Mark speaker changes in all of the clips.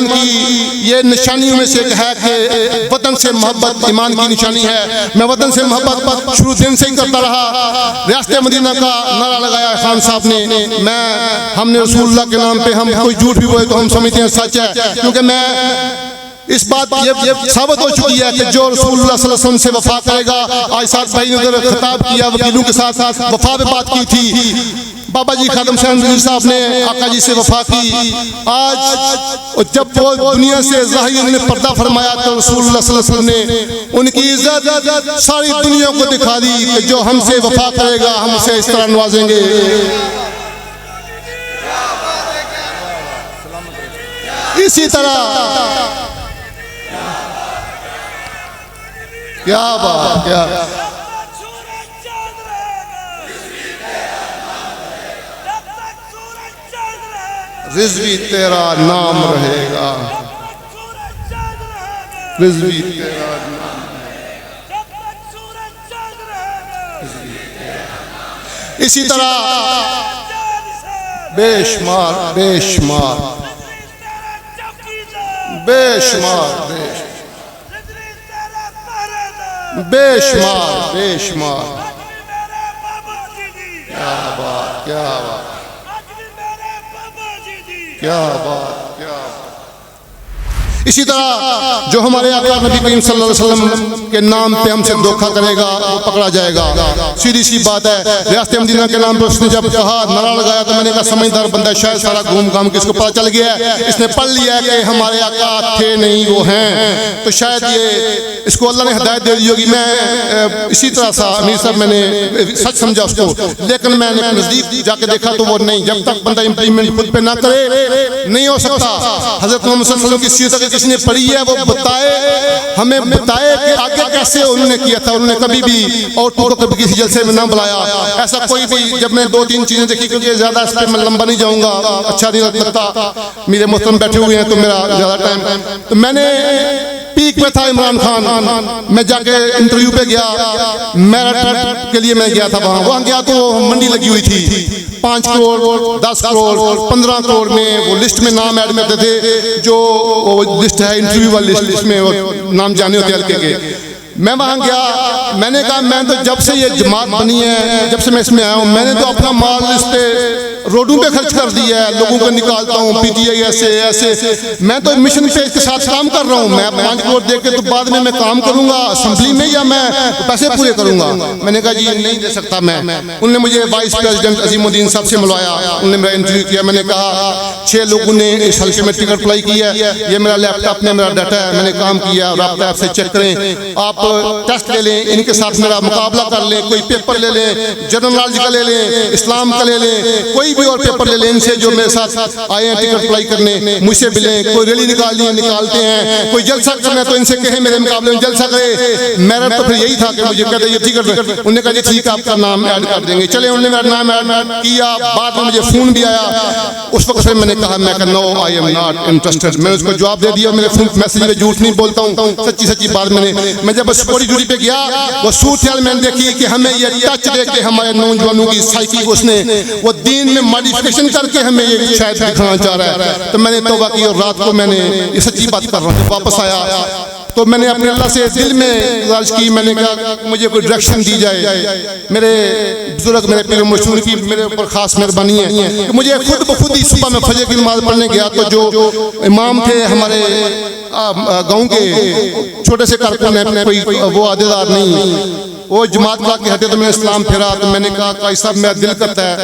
Speaker 1: ईमान की ये निशानियों में से एक है कि वतन से मोहब्बत ईमान की निशानी है। मैं वतन से मोहब्बत शुरू दिन से ही करता रहा। रियासत मदीना का नारा लगाया खान साहब ने। हमने रसूलुल्लाह के नाम पे हम कोई झूठ भी बोले तो हम समझते हैं सच है, क्योंकि मैं इस बात ये साबित हो चुकी है कि जो रसूलुल्लाह सल्लल्लाहु अलैहि वसल्लम से वफा करेगा। आज साथ भाई ने उधर खिताब किया, वकीलों के साथ वफा पे बात की थी। बाबा जी खादम साहब ने आका जी से वफा की। आज जब वो दुनिया से ज़ाहिर ने पर्दा फरमाया तो रसूलुल्लाह सल्लल्लाहु अलैहि वसल्लम ने उनकी इज्जत सारी दुनिया को दिखा दी कि जो हमसे वफा करेगा हम उसे इस तरह नवाजेंगे। इसी तरह क्या बात, क्या रिज़वी तेरा नाम रहेगा, रिज़वी तेरा नाम। इसी तरह बेशुमार बेशुमार बेशुमार बेशुमार बेशुमार क्या बात, क्या बात, क्या बात, क्या बात। इसी तरह जो हमारे आका नबी करीम सल्लल्लाहु अलैहि वसल्लम के नाम पे हमसे धोखा करेगा वो पकड़ा जाएगा। सीधी सी बात है। रियासत मदीना के नाम पे उसने जब कहा, नारा लगाया, तो मैंने कहा समझदार बंदा शायद सारा घूम घाम के इसको पता चल गया है, इसने पढ़ लिया है कि हमारे आका थे नहीं वो हैं, तो शायद ये इसको अल्लाह ने हिदायत दे दी होगी। मैं इसी तरह सा अमीर साहब मैंने सच समझा उसको, लेकिन मैंने नजदीक जाके देखा तो वो नहीं। जब तक बंदा इम्प्लीमेंट खुद पे ना करे नहीं हो सकता। हजरत मोहम्मद सल्लल्लाहु अलैहि वसल्लम की सीरत किसने पढ़ी है वो बताए, हमें बताए कि आगे कैसे उन्होंने किया था। उन्होंने कभी भी औरतों को कभी किसी जलसे में ना बुलाया, ऐसा कोई भी। जब मैं 2-3 चीजें देखी, क्योंकि ज्यादा इस पर मैं लंबा नहीं जाऊंगा, अच्छा नहीं लगता, मेरे मोहतरम बैठे हुए हैं तो मेरा ज्यादा टाइम। तो मैंने पीक पे था इमरान खान, मैं जाके इंटरव्यू पे गया, मेरठ के लिए मैं गया था। वहाँ गया तो मंडी लगी हुई थी, 5 करोड़ 10 करोड़ 15 करोड़ में वो लिस्ट में नाम ऐड करते थे, जो लिस्ट है इंटरव्यू वाली लिस्ट में वो नाम जाने होते हल्के के। मैं वहाँ गया, मैंने कहा मैं तो जब से ये जमात बनी है, जब से मैं इसमें आया हूँ, मैंने तो अपना माल इस पे रोडों पे खर्च कर दिया है, लोगों को निकालता हूँ, पीटीआई ऐसे ऐसे। मैं तो मिशन पे इसके साथ काम कर रहा हूँ। मैं 5 करोड़ दे के तो बाद में मैं काम करूँगा असेंबली में, या मैं पैसे पूरे करूँगा। मैंने कहा जी नहीं दे सकता मैं। उन्होंने मुझे वाइस प्रेसिडेंट अजीमुद्दीन साहब से मिलवाया, उन्होंने मेरा इंटरव्यू किया। मैंने कहा 6 लोगों ने इस हल्के में टिकट अप्लाई किया है, ये मेरा लैपटॉप में मेरा डाटा है, मैंने काम किया, राब्ता आपसे चेक करें, आप टेस्ट ले लें, इनके साथ मेरा मुकाबला कर लें, कोई पेपर ले लें, जनरल नॉलेज का ले लें, इस्लाम का ले लें, कोई भी और पेपर ले लें इनसे जो मेरे साथ आए हैं टिकट अप्लाई करने, मुझसे मिलें। कोई रैली निकालते हैं, कोई जलसा करना है तो इनसे कहें मेरे मुकाबले में जलसा करे। मेरा तो फिर यही था कि मुझे कहते ये टिकट, उन्होंने कहा ठीक है आपका नाम ऐड कर देंगे। चले, उन्होंने मेरा नाम ऐड किया। बाद में मुझे फोन भी आया, उस वक्त से मैंने कहा मैं no I am not interested. मैंने उसको जवाब दे दिया, मेरे फोन मैसेज में झूठ नहीं बोलता हूँ, सच्ची सच्ची बात। मैं जब सिक्योरिटी ड्यूटी पे गया, वो सूरत मैंने देखी कि हमें ये टच देख के हमारे नौजवानों की साइकी उसने वो दीन में मॉडिफिकेशन करके हमें ये शायद दिखाना चाह रहा है। तो मैंने तौबा की और रात को मैंने ये सच्ची बात कर रहा हूँ, वापस आया तो मैंने अपने अल्लाह से दिल में गुजारिश की। मैंने कहा मुझे कोई डायरेक्शन दी जाए। मेरे बुजुर्ग मेरे पीर मशहूर की मेरे ऊपर खास मेहरबानी है कि मुझे खुद ब खुद ही सुबह में फजर की नमाज पढ़ने गया तो जो इमाम थे हमारे गाँव के छोटे से कारकुन है, कोई वो आदेदार नहीं, वो जमात ला के हटे तो मैंने इस्लाम फिरा। तो मैंने कहा काई साहब मेरा दिल करता है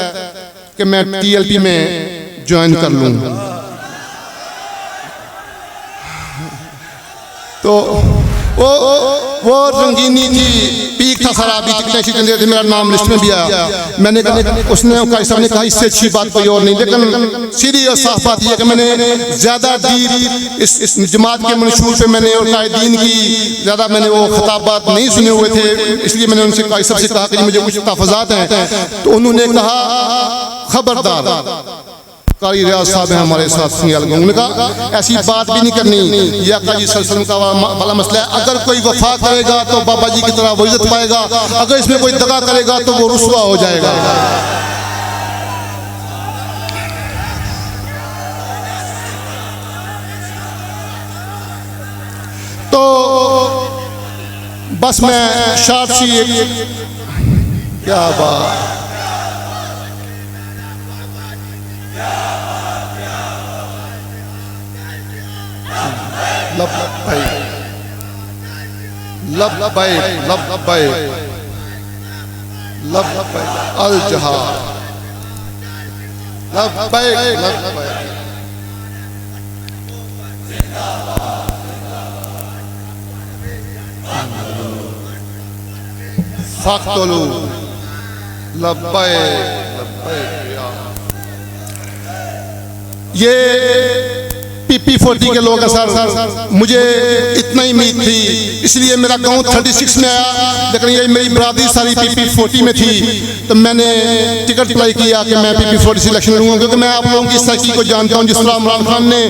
Speaker 1: कि मैं TLP में ज्वाइन कर लूँ। तो वो रंगीनी थी, पीक था खराबी, टिकटें दे थे, मेरा नाम लिस्ट में भी आया। मैंने कहा, उसने काई साहब ने कहा इससे अच्छी बात कोई और नहीं। लेकिन सीधी और साफ बात यह कि मैंने ज़्यादा दीन इस जमात के मंशूर पे मैंने और कायदीन की ज़्यादा मैंने वो खिताबात नहीं सुने हुए थे, इसलिए मैंने उनसे काई साहब से कहा कि मुझे कुछ तहफ़्फ़ुज़ात हैं। तो उन्होंने कहा खबरदार, कारी रियाज साहब हैं हमारे साथ सिंगल, उन्होंने कहा ऐसी बात भी नहीं करनी, यह आका जी सल्लल्लाहु अलैहि वसल्लम का बड़ा मसला है। अगर कोई वफा करेगा तो बाबा जी की तरह वो इज्जत पाएगा, अगर इसमें कोई दगा करेगा तो वो रुसवा हो जाएगा। तो बस मैं शॉर्ट सी क्या बात, अल जहाद फ़क़्तुलू ये PP40 के लोग हैं सर, मुझे इतना ही उम्मीद थी, इसलिए मेरा गांव 36 में आया, लेकिन ये मेरी बरादरी सारी PP40 में थी, तो मैंने टिकट अप्लाई किया कि मैं PP40 सिलेक्शन लूँगा, क्योंकि मैं आप लोगों की तरक्की को जानता हूँ। जिस तरह इमरान खान ने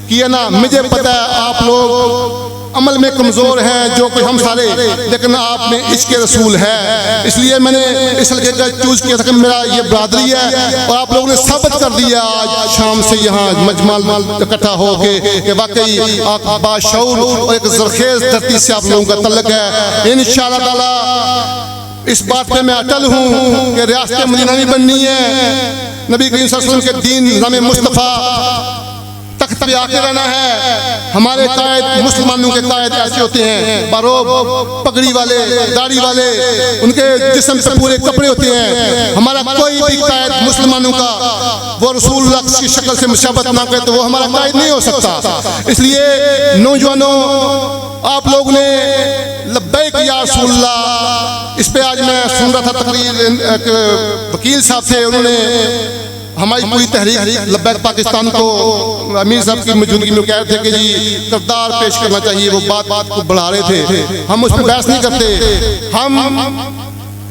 Speaker 1: किया ना, मुझे पता है आप लोग अमल में कमज़ोर हैं, जो कोई हम सारे, लेकिन आप में इश्क़ रसूल है, इसलिए मैंने इस हल्के का चूज़ किया था कि मेरा ये बरादरी है। और आप लोगों ने साबित कर दिया आज शाम से यहाँ मजमाल इकट्ठा हो के वाकई आप बाशऊर और एक ज़रखेज़ धरती से आप लोगों का तल्लुक़ है। इंशाअल्लाह ताला इस बात पे मैं अटल हूँ कि रियासत मदीना नहीं बननी है, नबी करीम सल्लल्लाहु अलैहि वसल्लम के दीन निज़ाम मुस्तफ़ा तख्त पे आके रहना है। हमारे कायद मुसलमानों के कायद ऐसे होते हैं, बारोब पगड़ी वाले, दाढ़ी वाले, उनके जिस्म पे पूरे कपड़े होते हैं। हमारा कोई भी कायद मुसलमानों का वो रसूलुल्लाह की शक्ल से मुशाबहत ना करे तो वो हमारा कायद नहीं हो सकता। इसलिए नौजवानों, आप लोग ने लब्बैक या रसूलुल्लाह, इस पे आज मैं सुन रहा था तकरीर, वकील साहब थे, उन्होंने हमारी पूरी तहरीक लब्बैक पाकिस्तान को अमीर साहब की मौजूदगी में कह रहे थे कि जी किरदार पेश करना चाहिए, वो बात को बढ़ा रहे थे। हम उस पर बहस नहीं करते, हम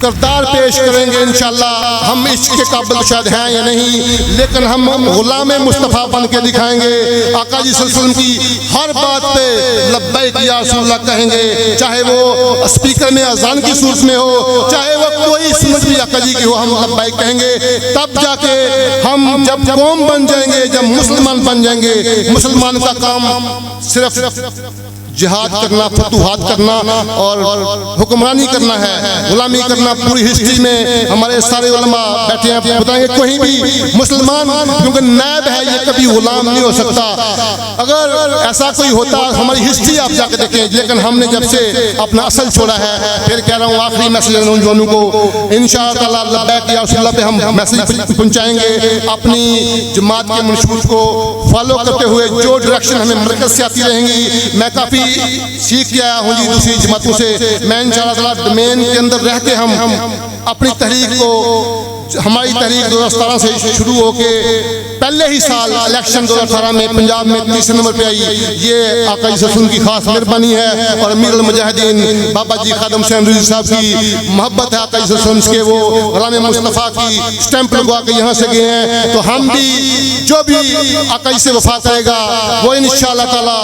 Speaker 1: किरदार पेश करेंगे इंशाअल्लाह। हम इसके काबिल शायद हैं या नहीं, लेकिन हम गुलाम मुस्तफ़ा बन के दिखाएंगे। आका जी सल्लल्लाहु अलैहि वसल्लम की हर बात पे लब्बैक या रसूलुल्लाह कहेंगे, चाहे वो स्पीकर में अजान की सूरत में हो, चाहे वो कोई सुन्नत भी आका जी की हो, हम लब्बैक कहेंगे। तब जाके हम जब कौम बन जाएंगे, जब मुसलमान बन जाएंगे, मुसलमान का काम सिर्फ जिहाद करना, फतूहात करना और हुक्मरानी करना है, गुलामी करना। पूरी हिस्ट्री में हमारे सारे उलमा बैठे हैं, बताएंगे कहीं भी मुसलमान क्योंकि नायब है, ये कभी गुलाम नहीं हो सकता। अगर ऐसा कोई होता, हमारी हिस्ट्री आप जाके देखें, लेकिन हमने जब से अपना असल छोड़ा है, फिर कह रहा हूँ आखिरी मैसेज नौजवानों को, इंशाअल्लाह ताला लब्बैक या रसूलुल्लाह पे हम मैसेज पहुँचाएंगे। अपनी जमात के मंशूर को फॉलो करते हुए जो डायरेक्शन हमें मरकज़ से आती रहेंगी, मैं काफ़ी सीख के आया हूँ जी दूसरी जमातों से। मैं इंशाअल्लाह डोमेन के अंदर रह के हम अपनी तहरीक को, हमारी तहरीक 2017 से शुरू होके पहले ही साल इलेक्शन 2018 में पंजाब में 30 नंबर पे आई। ये आका जी सल्लल्लाहु की खास मेहरबानी है और अमीर अल मुजाहिदीन बाबा जी खादम हुसैन रिज़वी साहब की मोहब्बत है आका जी सल्लल्लाहु के, वो गुलाम मुस्तफ़ा की स्टैंप लगवा के यहाँ से गए हैं। तो हम भी जो भी आका जी से वफा करेगा वो इंशाअल्लाह ताला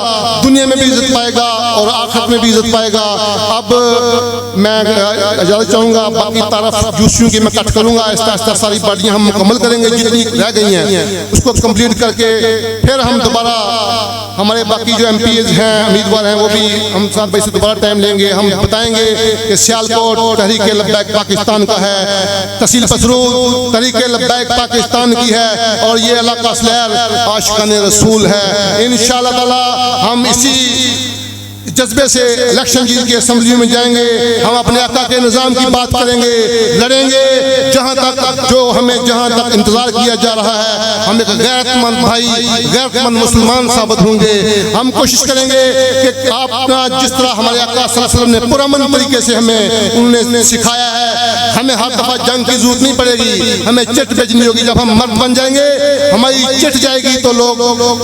Speaker 1: दुनिया में भी इज्जत पाएगा और आखिरत में भी इज्जत पाएगा। अब मैं इजाज़त चाहूँगा, बाकी तारफ जूसियों की मैं कट करूँगा, आहिस्ता सारी पार्टियाँ हम मुकम्मल करेंगे, जितनी रह गई हैं उसको कंप्लीट करके फिर हम दोबारा हमारे बाकी जो MPs हैं, उम्मीदवार हैं, वो भी हम साथ भाई से दोबारा टाइम लेंगे। हम बताएंगे कि सियालकोट तहरीक लब्बैक पाकिस्तान का है, तहसील पसरूर तहरीक लब्बैक पाकिस्तान की है, और ये इलाका सलैर आशिकाने रसूल है। इंशाअल्लाह ताला हम इसी जज्बे से इलेक्शन जीत के असेंबली में जाएंगे। हम अपने आका के निज़ाम की बात करेंगे, लड़ेंगे, जहाँ तक जो हमें जहाँ तक इंतज़ार किया जा रहा है, हम एक गैरतमंद भाई, गैरतमंद मुसलमान साबित होंगे। हम कोशिश करेंगे कि आपका जिस तरह हमारे आका सल्लल्लाहु अलैहि वसल्लम ने पुरअमन तरीके से हमें उन्होंने सिखाया है, हमें हर दफ़ा जंग की जरूरत नहीं पड़ेगी, हमें चिट भेजनी होगी। जब हम मर्द बन जाएंगे, हमारी चिट जाएगी तो लोग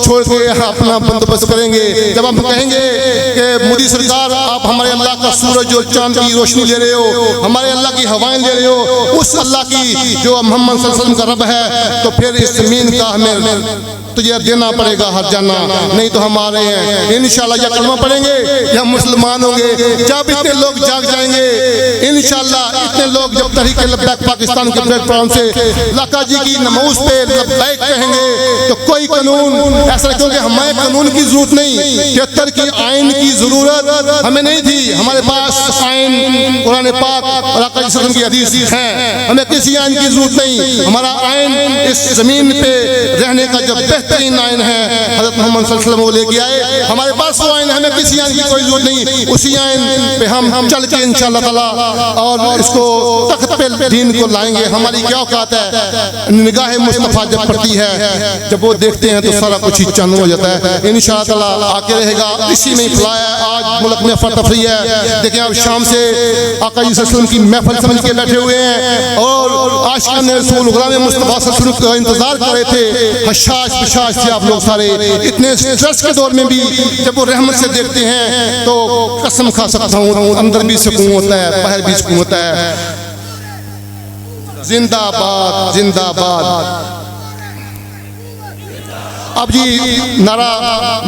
Speaker 1: छोड़ के अपना बंदोबस्त करेंगे। जब हम कहेंगे कि मोदी सरकार आप हमारे अल्लाह का सूरज और चांद की रोशनी ले रहे हो, हमारे अल्लाह की हवाएं ले रहे हो, उस अल्लाह की जो मोहम्मद सल्लल्लाहु अलैहि वसल्लम का रब है, तो फिर इस ज़मीन का हमें तुझे देना पड़ेगा हर जाना, नहीं तो हम आ रहे हैं। इंशाल्लाह या कलमा पढ़ेंगे या मुसलमान होंगे। जब इतने लोग जाग जाएंगे इंशाल्लाह, इतने लोग जब तहरीक लब्बैक पाकिस्तान के प्लेटफॉर्म से लाका जी की नमूज पे लब्बैक कहेंगे तो कोई कानून ऐसा, क्योंकि हमें कानून की जरूरत नहीं, 73 की आइन की जरूरत हमें नहीं थी। हमारे पास आइन कुरान पाक और आका सल्लल्लाहु की हदीस है, हमें किसी आइन की जरूरत नहीं। हमारा आइन इस जमीन पे रहने का जो बेहतरीन आइन है हज़रत मोहम्मद सल्लल्लाहु अलैहि वसल्लम वो लेके आए। हमारे पास वो आइन, हमें किसी आइन की कोई जरूरत नहीं। उसी आइन पे हम चल के इंशाअल्लाह ताला और इसको तख्त पे दीन को लाएंगे। हमारी क्या औकात है, निगाह मुस्तफा जब पड़ती है, जब वो देखते हैं तो सारा कुछ ही चालू हो जाता है। इंशाअल्लाह ताला आके रहेगा, इसी में ही फैलाया। आज मुल्क में अफरा-तफरी है, देखिए आप शाम से आका जी सल्लल्लाहु अलैहि वसल्लम की महफिल समझ के बैठे हुए हैं और आशिकान रसूल गुलाम मुस्तफा सल्लल्लाहु अलैहि वसल्लम का इंतजार कर रहे थे। हशाश पिशाश थे आप लोग सारे, इतने स्ट्रेस के दौर में भी जब वो रहमत से देखते हैं तो कसम खा सकता हूँ अंदर भी सुकून होता है, बाहर भी सुकून होता है। जिंदाबाद जिंदाबाद। अब जी नारा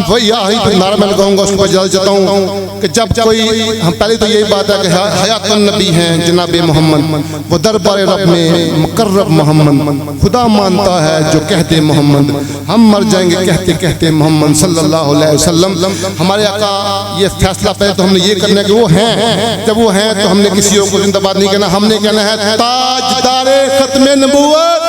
Speaker 1: वही यही नारा मैं लगाऊंगा, उसको जल्द चाहता हूँ कि जब कोई हम पहले तो यही बात है कि हयातुन नबी हैं जनाब मोहम्मद, वो दरबार रब में मुकर्रब मोहम्मद, खुदा मानता है जो कहते मोहम्मद, हम मर जाएंगे कहते कहते मोहम्मद सल्लल्लाहु अलैहि वसल्लम। हमारे आका ये फैसला पहले तो हमने ये करना है कि वो हैं, जब वो हैं तो हमने किसी को जिंदाबाद नहीं कहना, हमने कहना है ताजदारे खत्मे नबूवत